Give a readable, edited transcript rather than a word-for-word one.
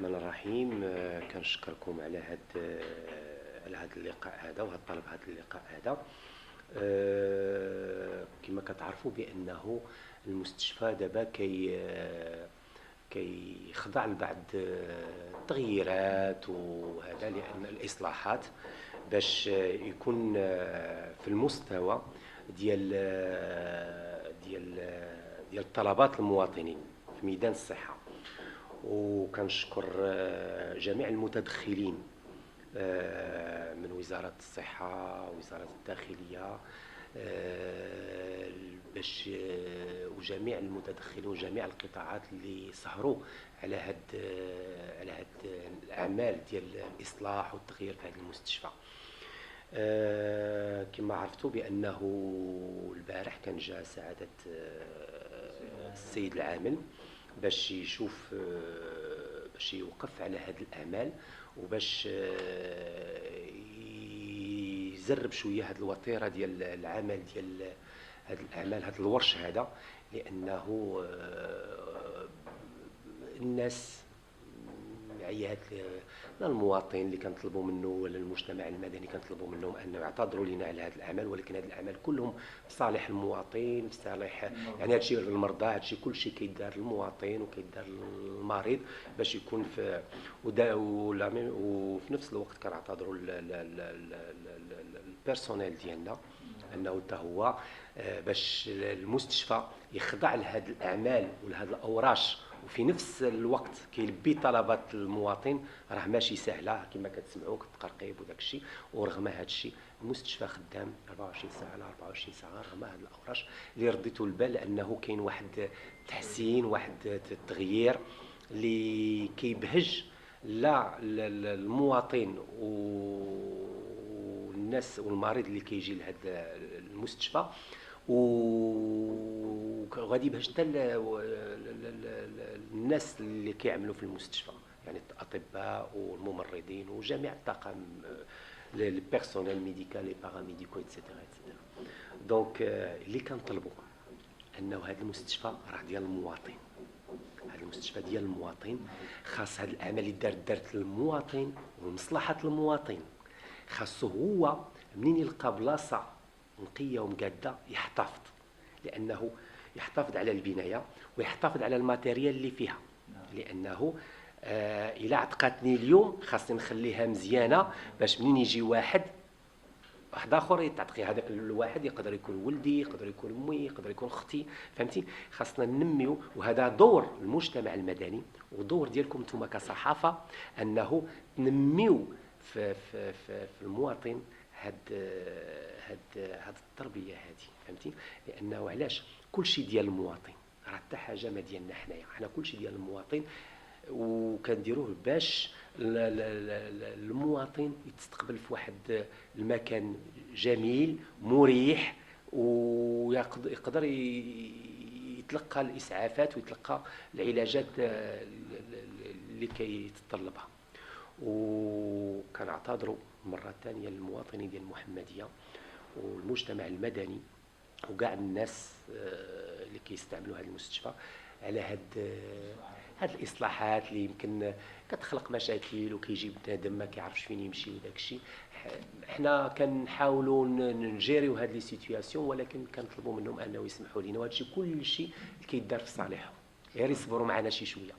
الرحمن الرحيم. كنشكركم على هذا اللقاء هذا وهذا الطلب هذا اللقاء هذا. كما كتعرفوا بانه المستشفى دابا كيخضع لبعض التغييرات وهذا، لان الاصلاحات باش يكون في المستوى ديال طلبات المواطنين في ميدان الصحه. وكنشكر جميع المتدخلين من وزارة الصحة ووزارة الداخلية باش وجميع المتدخلين وجميع القطاعات اللي سهروا على هاد الأعمال ديال الإصلاح والتغيير في هذا المستشفى. كما عرفتوا بأنه البارح كان جاء سعادة السيد العامل باش يشوف، باش يوقف على هذه الأعمال وباش يزرب شويه هذه الوتيره ديال العمل ديال هذه الاعمال، هذا الورش هذا، لانه الناس عيات المواطن اللي كنطلبوا منه ولا المجتمع المدني كنطلبوا منهم انه يعتذروا لنا على هذه الاعمال، ولكن هذه الاعمال كلهم في صالح المواطن، في صالح يعني هذا الشيء المرضى، هذا الشيء كل شيء كيدار للمواطن وكيدار للمريض باش يكون في وفي نفس الوقت كنعتذروا البيرسونيل ديالنا انه حتى هو باش المستشفى يخضع لهذه الاعمال ولهذه الاوراش وفي نفس الوقت كيلبي طلبات المواطن، راه ماشي سهله كما كتسمعوا التقرقيب وداك الشيء. ورغم هذا الشيء المستشفى خدام 24 ساعه على 24 ساعه رغم هذه الاوراش اللي رديتوا البال، لانه كاين واحد التحسين، واحد التغيير اللي كيبهج لا المواطن والناس والمريض اللي كيجي لهذا المستشفى، وغادي يبهج حتى الناس اللي كيعملوا في المستشفى، يعني الاطباء والممرضين وجميع الطاقم البيرسونيل ميديكال لي باراميديكو ايتترا ايتترا. دونك اللي كنطلبوا انه هذا المستشفى راه ديال المواطن، هذا المستشفى ديال المواطن، خاص هذه الاعمال اللي دارت للمواطن ومصلحه المواطن، خاصو هو منين يلقى بلاصه نقيه ومقاده يحتفظ، لانه يحتفظ على البنايه ويحتفظ على الماتيريال اللي فيها، لانه الى عتقاتني اليوم خاصني نخليها مزيانه باش منين يجي واحد اخر يتعتقي، هذاك الواحد يقدر يكون ولدي، يقدر يكون امي، يقدر يكون اختي، فهمتي؟ خاصنا ننميو، وهذا دور المجتمع المدني ودور ديالكم نتوما كصحافه، انه تنميو في المواطن هاد التربيه هذه، فهمتي؟ لانه علاش كل شيء ديال المواطن، راه حتى حاجه ما ديالنا حنايا، حنا كل شيء ديال المواطن وكنديروه باش المواطن يتستقبل في واحد المكان جميل مريح ويقدر يتلقى الاسعافات ويتلقى العلاجات اللي كيتطلبها. وكنعتذروا مره ثانيه للمواطنين ديال المحمديه والمجتمع المدني وكاع الناس اللي كيستعملوا هذا المستشفى على هاد الاصلاحات اللي يمكن كتخلق مشاكل وكيجيب بنادم ما كيعرفش فين يمشي وداك الشيء. حنا كنحاولوا نجيريو هاد لي سيتوياسيون، ولكن كنطلبوا منهم انه يسمحوا لنا، وهذا الشيء كل شيء كيدار في صالحهم، غير يصبروا معنا شي شويه.